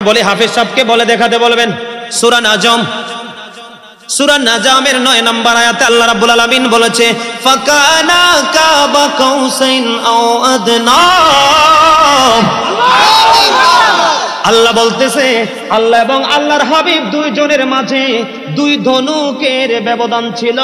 বলি হাফেজ সাহেবকে বলে দেখাতে বলবেন। সূরা নাজম, সূরা নাজমের 9 নম্বর আয়াতে আল্লাহ রাব্বুল আলামিন বলেছে ফাকানা কাবা কাউসাইন আও আদনা। আল্লাহ বলতেছে আল্লাহ এবং আল্লাহর হাবিব দুইজনের মাঝে দুই ধনুকের ব্যবধান ছিল।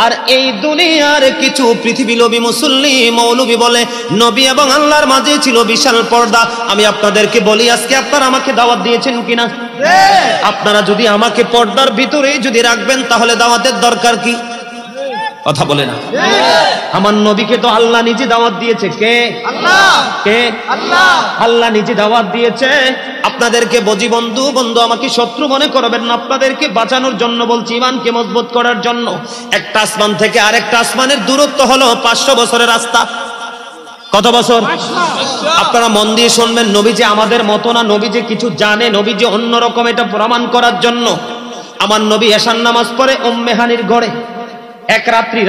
আর এই দুনিয়ার কিছু পৃথিবীলোভী মুসল্লি মৌলবী বলে নবী এবং আল্লাহর মাঝে ছিল বিশাল পর্দা। আমি আপনাদেরকে বলি আজকে আপনারা আমাকে দাওয়াত দিয়েছেন কিনা? আপনারা যদি আমাকে পর্দার ভিতরে যদি রাখবেন তাহলে দাওয়াতের দরকার কি? কথা বলে না। আমার নবীকে তো আল্লাহ নিজে দাওয়াত দিয়েছে। কে? আল্লাহ। কে? আল্লাহ। আল্লাহ নিজে দাওয়াত দিয়েছে। আপনাদেরকে বজি বন্ধু আমাকে শত্রু মনে করবেন না, আপনাদেরকে বাঁচানোর জন্য বলছি, ঈমানকে মজবুত করার জন্য। একটা আসমান থেকে আরেকটা আসমানের দূরত্ব হলো 500 বছরের রাস্তা। কত বছর? আপনারা মন দিয়ে শুনবেন, নবী যে আমাদের মতো না, নবী যে কিছু জানে, নবী যে অন্যরকম, এটা প্রমাণ করার জন্য আমার নবী এশার নামাজ পড়ে উম্মে হানির ঘরে এক রাত্রি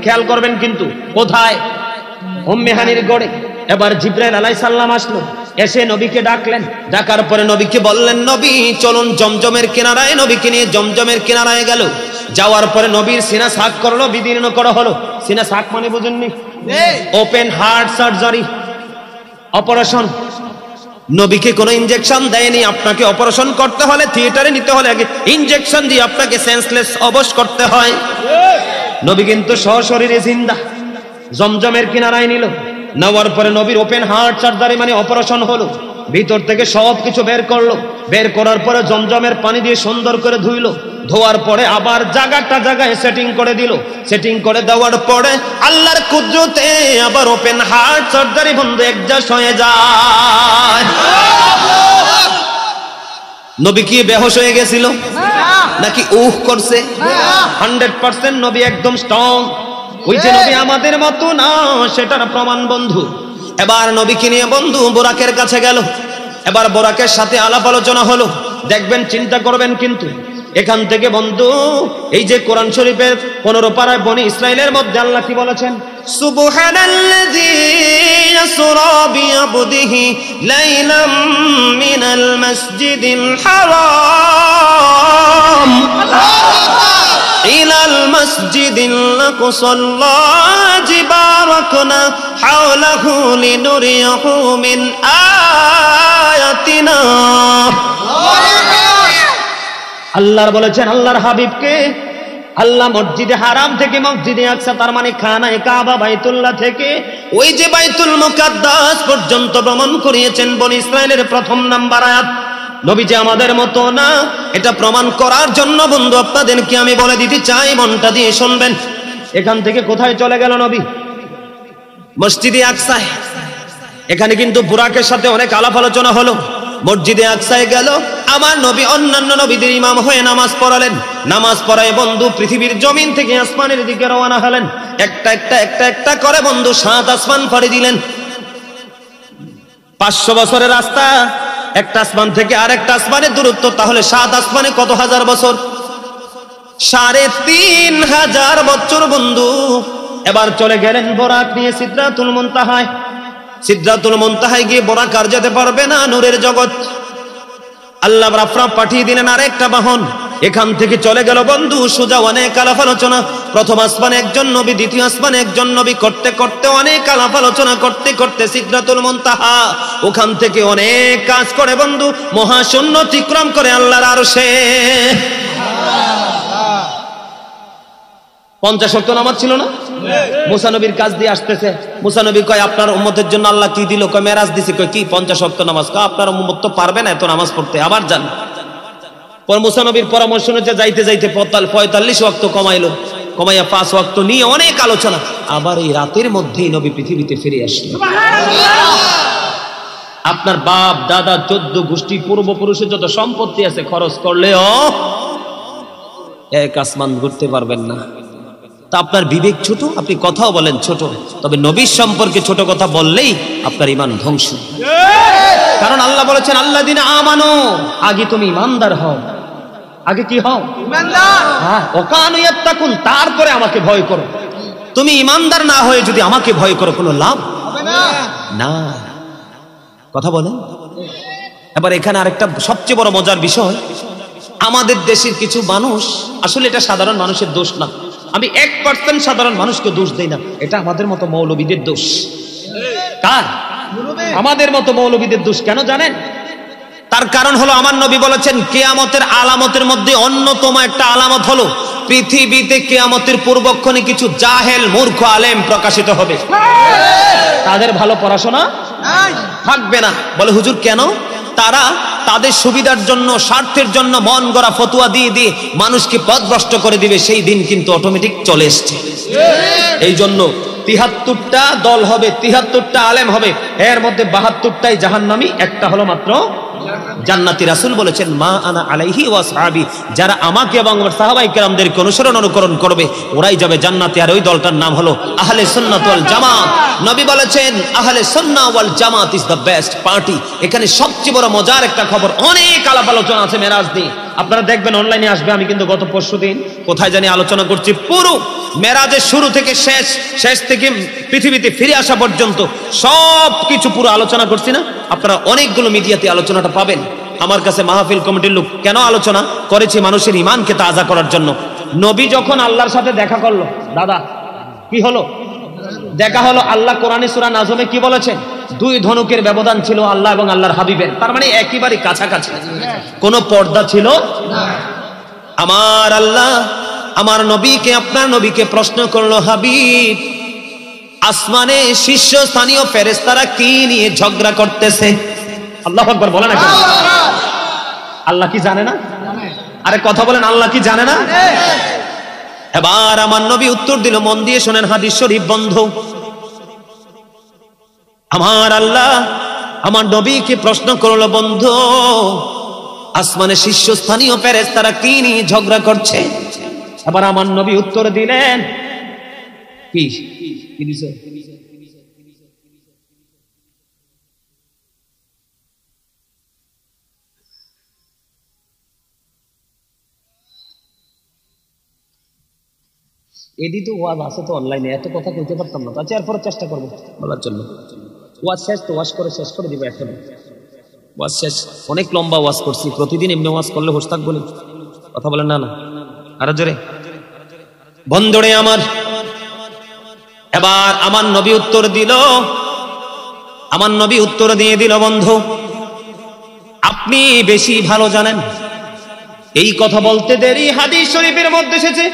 খেয়াল করবেন কিন্তু কোথায়? উম্মে হানির গড়ে। এবার জিবরাইল আলাইহিস সালাম আসলো, এসে নবীকে ডাকলেন। ডাকার পরে নবীকে বললেন নবী চলুন জমজমের কিনারায়। নবীকে নিয়ে জমজমের কিনারায় গেল। যাওয়ার পরে নবীর সিনা সাক করলো, বিদীর্ণ করা হলো। সিনা সাক মানে বুঝেননি? Open heart surgery, operation. নবীকে কোনো ইনজেকশন দেয়নি। আপনাকে অপারেশন করতে হলে থিয়েটারে নিতে হলে আগে ইনজেকশন দিয়ে আপনাকে সেন্সলেস অবশ করতে হয়। নবী কিন্তু সশরীরে জিন্দা জমজমের কিনারায় নিল। নেওয়ার পরে নবীর ওপেন হার্ট সার্জারি মানে অপারেশন হলো। ভিতর থেকে সব কিছু বের করলো। বের করার পরে জমজমের পানি দিয়ে সুন্দর করে ধুইলো। ধোয়ার পরে আবার জায়গায় সেটিং করে দিল। সেটিং করে দেওয়ার পরে আল্লাহর কুদরতে আবার ওপেন হার্ট সার্জারি বন্ধ একজাস্ট হয়ে যায়। নবী কি বেহুশ হয়ে গেছিল নাকি উহ করছে? 100% নবী একদম স্ট্রং। ওই যে নবী আমাদের মতো না, সেটার প্রমাণ বন্ধু। এবার নবীকে নিয়ে বন্ধু বোরাকের কাছে গেল। এবার বোরাকের সাথে আলাপ আলোচনা হলো। দেখবেন, চিন্তা করবেন কিন্তু এখান থেকে বন্ধু এই যে কোরআন শরীফের 15 পারায় বনি ইসরাইলের মধ্যে আল্লাহ কি বলেছেন? সুবহানাল্লাযী ইয়াসরা বিআবদিহি লাইলাম মিনাল মাসজিদিল হারাম ইলাল মাসজিদিল আকসাল্লাযী বারাকনা হাওলাহু লিনুরিয়াহু মিন আয়াতিনা। আল্লাহর বলেছেন আল্লাহর হাবিবকে আল্লাহ মসজিদে হারাম থেকে মসজিদে আকসা, তার মানে খানায়ে কাবা বাইতুল্লাহ থেকে ওই যে বাইতুল মুকাদ্দাস পর্যন্ত ভ্রমণ করিয়েছেন। বনি ইসরাইলের 1 নাম্বার আয়াত। নবী যে আমাদের মতো না, এটা প্রমাণ করার জন্য বন্ধু আপনাদেরকে আমি বলে দিতে চাই, মনটা দিয়ে শুনবেন। এখান থেকে কোথায় চলে গেল নবী? মসজিদে আকসায়। এখানে কিন্তু বুরাকের সাথে অনেক আলাপ আলোচনা হলো। মসজিদে আকসায় গেল, আমার নবী অন্যান্য নবীদের ইমাম হয়ে নামাজ পড়ালেন। নামাজ পড়ায় বন্ধু পৃথিবীর জমিন থেকে আসমানের দিকে রওনা হলেন। একটা করে বন্ধু 7 আসমান পাড়ি দিলেন। 500 বছরের রাস্তা, একটা আসমান থেকে আরেকটা আসমানের দূরত্ব, তাহলে 7 আসমানে কত হাজার বছর? 3500 বছর বন্ধু। এবার চলে গেলেন বোরাক নিয়ে সিদরাতুল মুনতাহায়। সিদরাতুল মুনতাহায় গিয়ে বোরাক আর যেতে পারবে না, নূরের জগৎ। আল্লাহ রাফরাফ পাঠিয়ে দিলেন আরেকটা বাহন। এখান থেকে চলে গেল বন্ধু সোজা অনেক আলাপ আলোচনা। প্রথম আসমানে একজন নবী, দ্বিতীয় আসমানে একজন নবী, করতে করতে অনেক আলাপ আলোচনা করতে করতে সিদরাতুল মুনতাহা, ওখান থেকে অনেক কাজ করে বন্ধু মহাশূন্য অতিক্রম করে আল্লাহর আরশে। 50 ওয়াক্ত নামাজ ছিল না? মুসা নবীর কাজ দিয়ে আসতেছে। মুসা নবী কয় আপনার উম্মতের জন্য আল্লাহ কি দিল? কয় মেরাজ দিছে। কয় কি? 50 ওয়াক্ত নামাজ। কয় আপনার উম্মত তো পারবে না এত নামাজ পড়তে, আবার যান। পর মুসা নবীর পরামর্শ অনুযায়ী যাইতে যাইতে 45 ওয়াক্ত কমাইয়া 5 ওয়াক্ত নিয়ে অনেক আলোচনা। আবার এই রাতের মধ্যেই নবী পৃথিবীতে ফিরে আসলেন। আপনার বাপ দাদা 14 গোষ্ঠী পূর্বপুরুষের যত সম্পত্তি আছে খরচ করলেও এক আসমান ঘুরতে পারবেন না। তা আপনার বিবেক ছোট, আপনি কথাও বলেন ছোট, তবে নবীর সম্পর্কে ছোট কথা বললেই আপনার ঈমান ধ্বংস। কারণ আল্লাহ বলেছেন আল্লাযীনা আমানু, আগে তুমি ঈমানদার হও। আগে কি হও? ঈমানদার। হ্যাঁ, ওয়াকানু ইয়াত্তাকুন, তারপরে আমাকে ভয় করো। তুমি ঈমানদার না হয়ে যদি আমাকে ভয় করো কোনো লাভ হবে না। না, কথা বলেন। এবার এখানে আরেকটা সবচেয়ে বড় মজার বিষয়, আমাদের দেশের কিছু মানুষ, আসলে এটা সাধারণ মানুষের দোষ না, আমি 1% সাধারণ মানুষকে দোষ দেই না, এটা আমাদের মতো মৌলবীদের দোষ। কার? আমাদের মতো মৌলবীদের দোষ। কেন জানেন? তার কারণ হলো আমার নবী বলেছেন কিয়ামতের আলামতের মধ্যে অন্যতম একটা আলামত হলো পৃথিবীতে কিয়ামতের পূর্বক্ষণে কিছু জাহেল মূর্খ আলেম প্রকাশিত হবে, তাদের ভালো পড়াশোনা থাকবে না। বলে হুজুর কেন? তারা তাদের সুবিধার জন্য, স্বার্থের জন্য মন গড়া ফতুয়া দিয়ে দিয়ে মানুষকে পথভ্রষ্ট করে দিবে, সেই দিন কিন্তু অটোমেটিক চলে এসছে। এই জন্য ৭৩টা দল হবে, ৭৩টা আলেম হবে, এর মধ্যে ৭২টাই জাহান্নামী, একটা হলো মাত্র জান্নাতি। রাসূল বলেছেন মা আনা আলাইহি ওয়া আসহাবি, যারা আমাকে এবং আমার সাহাবায়ে কেরামদেরকে অনুকরণ করবে ওরাই যাবে জান্নাতে। আর ওই দলটার নাম হলো আহলে সুন্নাত ওয়াল জামাত। নবী বলেছেন আহলে সুন্নাহ ওয়াল জামাত ইজ দ্য বেস্ট পার্টি। এখানে সবচেয়ে বড় মজার একটা খবর, অনেক আলাপ আলোচনা আছে মেরাজ নিয়ে, আপনারা দেখবেন অনলাইনে আসবে। আমি কিন্তু গত পরশুদিন কোথায় জানি আলোচনা করছি, পুরো মেরাজের শুরু থেকে শেষ থেকে পৃথিবীতে ফিরে আসা পর্যন্ত সব কিছু পুরো আলোচনা করছি না? আপনারা অনেকগুলো মিডিয়াতে আলোচনাটা পাবেন। আমার কাছে মাহফিল কমিটির লোক কেন আলোচনা করেছি? মানুষের ঈমানকে তাজা করার জন্য। নবী যখন আল্লাহর সাথে দেখা করলো, দাদা কি হলো? দেখা হলো। আল্লাহ কোরআনে সূরা নাজমে কি বলেছেন? 2 ধনুকের ব্যবধান ছিল আল্লাহ এবং আল্লাহর হাবিবের, তার মানে একেবারে কাছাকাছি, কোনো পর্দা ছিল না। আমার আল্লাহ আমার নবীকে, আপনার নবীকে প্রশ্ন করলো, হাবিব আসমানে শীর্ষস্থানীয় ফেরেশতারা কি নিয়ে ঝগড়া করতেছে? আল্লাহু আকবার বলেন না? আল্লাহ কি জানে না? আরে কথা বলেন, আল্লাহ কি জানে না? এবার আমার নবী উত্তর দিল, মন দিয়ে শোনেন, হাদিস শরীফ বন্ধ। আমার আল্লাহ আমার নবীকে প্রশ্ন করলো, বন্ধু আসমানে শীর্ষস্থানীয় ফেরেশতারা কি নিয়ে ঝগড়া করছে? এবার আমার নবী উত্তর দিলেন, কি দিছে? এদিকে ওয়াজ আছে তো অনলাইনে, এত কথা বলতে পারতাম না, আচ্ছা এরপরে চেষ্টা করবো বলার জন্য। ওয়াজ শেষ তো, ওয়াজ করে শেষ করে দিব এখন। ওয়াজ শেষ, অনেক লম্বা ওয়াজ করছি, প্রতিদিন এমনি ওয়াজ করলে হোস থাক বলি, কথা বলেন না? না আরো জোরে বন্ধুরে আমার। এবার আমার নবী উত্তর দিল, আমার নবী উত্তর দিয়ে দিল, বন্ধু আপনি বেশি ভালো জানেন। এই কথা বলতে দেরি হাদিস শরীফের মধ্যে এসেছে,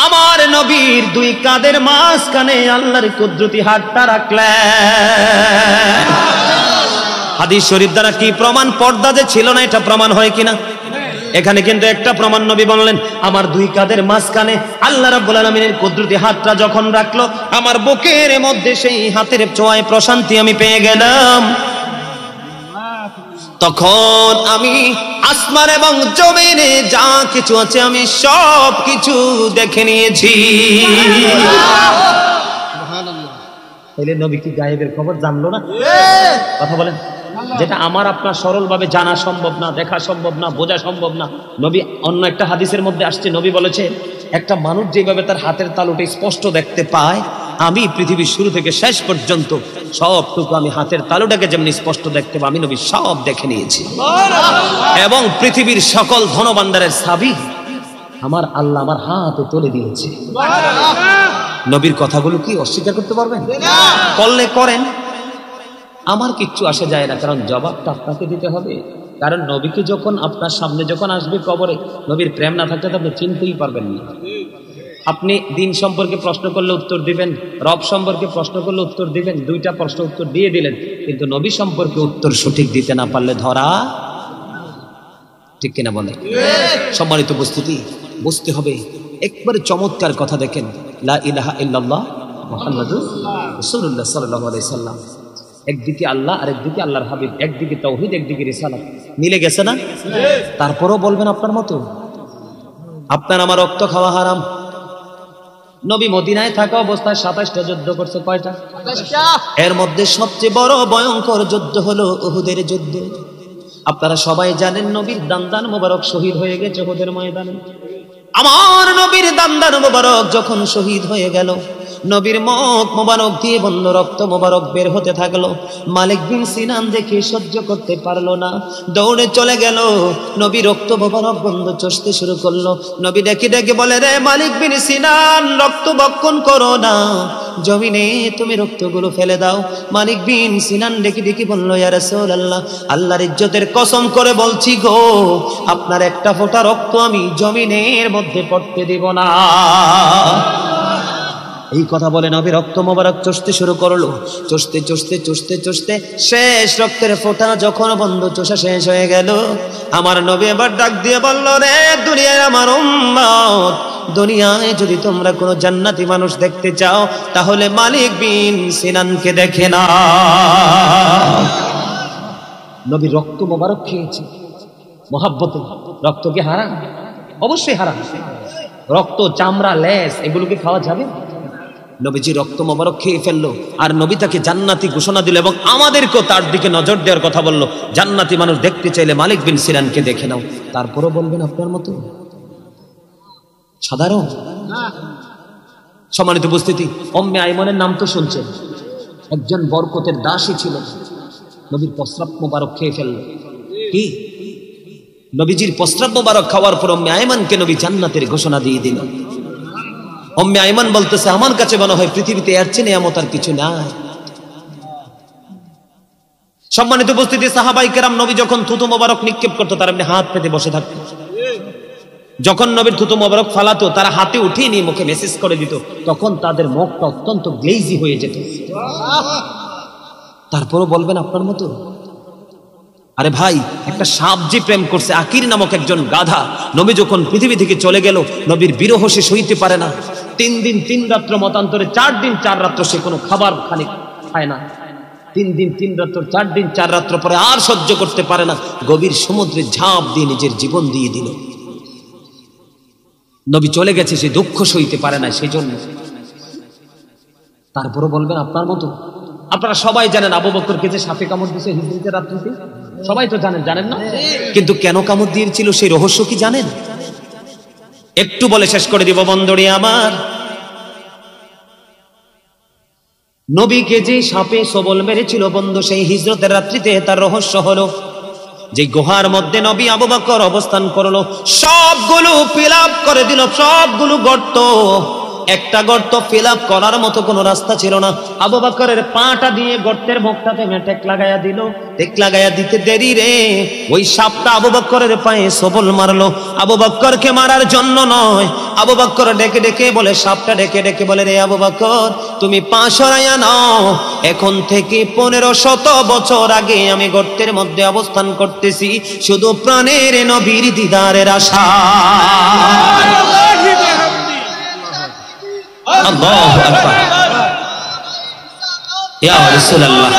আমার নবীর 2 কাঁধের মাঝখানে আল্লাহর কুদরতি হাতটা রাখলেন। হাদিস শরীফ দ্বারা কি প্রমাণ? পর্দা যে ছিল না এটা প্রমাণ হয় কিনা? এখানে কিন্তু একটা প্রমাণ নবী বললেন, আমার 2 কাঁধের মাঝখানে আল্লাহ রাব্বুল আলামিনের কুদরতি হাতটা যখন রাখলো, আমার বুকের মধ্যে সেই হাতের ছোঁয়ায় প্রশান্তি আমি পেয়ে গেলাম। তখন আমি আসমান এবং জমিনে যা কিছু আছে আমি সব কিছু দেখে নিয়েছি। তাহলে নবী কি গায়েবের খবর জানলো না? কথা বলেন, যেটা আমার আপনার সরল ভাবে জানা সম্ভব না, দেখা সম্ভব না, বোঝা সম্ভব না। নবী অন্য একটা হাদিসের মধ্যে আসছে, নবী বলেছে একটা মানুষ যেভাবে তার হাতের তালুটা স্পষ্ট দেখতে পায়, আমি পৃথিবীর শুরু থেকে শেষ পর্যন্ত সবটুকু আমি হাতের তালুটাকে যেমনি স্পষ্ট দেখতে পাই, আমি নবী সব দেখে নিয়েছি। এবং পৃথিবীর সকল ধনভাণ্ডারের চাবি আমার আল্লাহ আমার হাতে তুলে দিয়েছে। নবীর কথাগুলো কি অস্বীকার করতে পারবেন? করলে করেন, আমার কিচ্ছু আসে যায় না, কারণ জবাবটা আপনাকে দিতে হবে। কারণ নবীকে যখন আপনার সামনে যখন আসবে কবরে, নবীর প্রেম না থাকলে তো আপনি চিনতেই পারবেন না। আপনি দিন সম্পর্কে প্রশ্ন করলে উত্তর দিবেন, রব সম্পর্কে প্রশ্ন করলে উত্তর দিবেন, 2টা প্রশ্ন উত্তর দিয়ে দিলেন, কিন্তু নবী সম্পর্কে উত্তর সঠিক দিতে না পারলে ধরা, ঠিক কিনা বলে? সম্মানিত উপস্থিতি, বুঝতে হবে। একবারে চমৎকার কথা দেখেন, লা ইলাহা ইল্লাল্লাহ মুহাম্মাদুর রাসূলুল্লাহ সাল্লাল্লাহু আলাইহি সাল্লাম। একদিকে আল্লাহ আর একদিকে আল্লাহর হাবিব, একদিকে তাওহীদ একদিকে রিসালাত, মিলে গেছে না? তারপরও বলবেন আপনার মতো আপনার আমার রক্ত খাওয়া হারাম। নবী মদিনায় থাকা অবস্থায় 27টা যুদ্ধ করছে। কয়টা? এর মধ্যে সবচেয়ে বড় ভয়ঙ্কর যুদ্ধ হলো উহুদের যুদ্ধ। আপনারা সবাই জানেন নবীর দান্দান মোবারক শহীদ হয়ে গেছে উহুদের ময়দানে। আমার নবীর দান্দান মোবারক যখন শহীদ হয়ে গেল, নবীর মুখ মোবারক দিয়ে বন্ধ, রক্ত মোবারক বের হতে থাকলো। মালিক বিন সিনান দেখে সহ্য করতে পারলো না, দৌড়ে চলে গেল। নবী রক্ত মোবারক বন্ধ চষতে শুরু করলো। নবী ডেকে ডেকে বলে, রে মালিক বিন সিনান, রক্ত বক্ষণ করো না, জমিনে তুমি রক্তগুলো ফেলে দাও। মালিক বিন সিনান ডেকে ডেকে বলল, ইয়া রাসূলুল্লাহ, আল্লাহর ইজ্জতের কসম করে বলছি গো, আপনার একটা ফোঁটা রক্ত আমি জমিনের মধ্যে পড়তে দিব না। এই কথা বলে নবী রক্ত মোবারক চষতে শুরু করলো। চষতে চষতে চষতে চষতে শেষ রক্তের ফোঁটা যখন বন্ধ চষা শেষ হয়ে গেল, আমার নবী এবার ডাক দিয়ে বলল, রে দুনিয়ায় আমার উম্মত, দুনিয়ায় যদি তোমরা কোনো জান্নাতি মানুষ দেখতে চাও তাহলে মালিক বিন সিনানকে দেখে না। নবী রক্ত মোবারক খেয়েছে মহাব্বতে। রক্ত কি হারাম? অবশ্যই হারাম। রক্ত, চামড়া, লেজ এগুলোকে খাওয়া যাবে? নবীজি রক্ত মোবারক খেয়ে ফেললো, আর নবী তাকে জান্নাতি ঘোষণা দিল এবং আমাদেরকেও তার দিকে নজর দেওয়ার কথা বললো। জান্নাতি মানুষ দেখতে চাইলে মালিক বিন সিনানকে দেখে নাও। তারপরও বলবেন আপনার মতো সাধারণ? সম্মানিত উপস্থিতি, উম্মে আইমানের নাম তো শুনছেন, একজন বরকতের দাসী ছিল। নবীর প্রস্রাব মোবারক খেয়ে ফেলল। কি? নবীজির প্রস্রাব মোবারক খাওয়ার পর উম্মে আইমানকে নবী জান্নাতের ঘোষণা দিয়ে দিল। উম্মে আইমান বলতেছে, আমার কাছে মনে হয় পৃথিবীতে এর চেয়ে নিয়ামত আর কিছু নাই। সম্মানিত উপস্থিতি, সাহাবায়ে কেরাম নবী যখন থুতু মোবারক নিক্ষেপ করতো তার এমনি হাত পেতে বসে থাকতো। যখন নবীর থুতু মোবারক ফালাতো তারা হাতে উঠিয়ে নিয়ে মুখে মেসেজ করে দিত, তখন তাদের মুখটা অত্যন্ত গ্লেজি হয়ে যেত। তারপরও বলবেন আপনার মতো? আরে ভাই, একটা সাপ যে প্রেম করছে, আকির নামক একজন গাধা, নবী যখন পৃথিবী থেকে চলে গেল, নবীর বিরহ সে সইতে পারে না। 3 দিন 3 রাত্র মতান্তরে 4 দিন 4 রাত্র সে কোনো খাবার খায় না। 3 দিন 3 রাত্র 4 দিন 4 রাত্র পরে আর সহ্য করতে পারে না, গভীর সমুদ্রে ঝাঁপ দিয়ে নিজের জীবন দিয়ে দিল। নবী চলে গেছে, সে দুঃখ সইতে পারে না, সেই জন্য। তারপরও বলবেন আপনার মতো? আপনারা সবাই জানেন আবু বকরকে যে সাপে কামড় দিয়েছে হিজরিতে রাত্রিতে, সবাই তো জানেন, জানেন না? কিন্তু কেন কামড় দিয়েছিল সেই রহস্য কি জানেন? একটু বলে শেষ করে দিব বন্ধুরি আমার। নবীকে যে সাপে সবল মেরেছিল বন্ধু সেই হিজরতের রাত্রিতে, তার রহস্য হলো যে গুহার মধ্যে নবী আবু বকর অবস্থান করলো, সবগুলো ফিল আপ করে দিল, সবগুলো গর্ত। একটা গর্ত ফিল আপ করার মতো কোনো রাস্তা ছিল না। আবু বকরের পাটা দিয়ে গর্তের মুখটাতে টেক লাগাইয়া দিল। টেক লাগাইয়া দিতে দেরি রে, ওই সাপটা আবু বকরের পায়ে সবল মারলো। আবু বকরকে মারার জন্য নয়, আবু বকর ডেকে ডেকে বলে, সাপটা ডেকে ডেকে বলে, রে আবু বকর, তুমি পা সরাইয়া নাও, এখন থেকে 1500 বছর আগে আমি গর্তের মধ্যে অবস্থান করতেছি শুধু প্রাণের নবীর দিদারের আশা। আল্লাহু আকবার, ইয়া রাসূলুল্লাহ।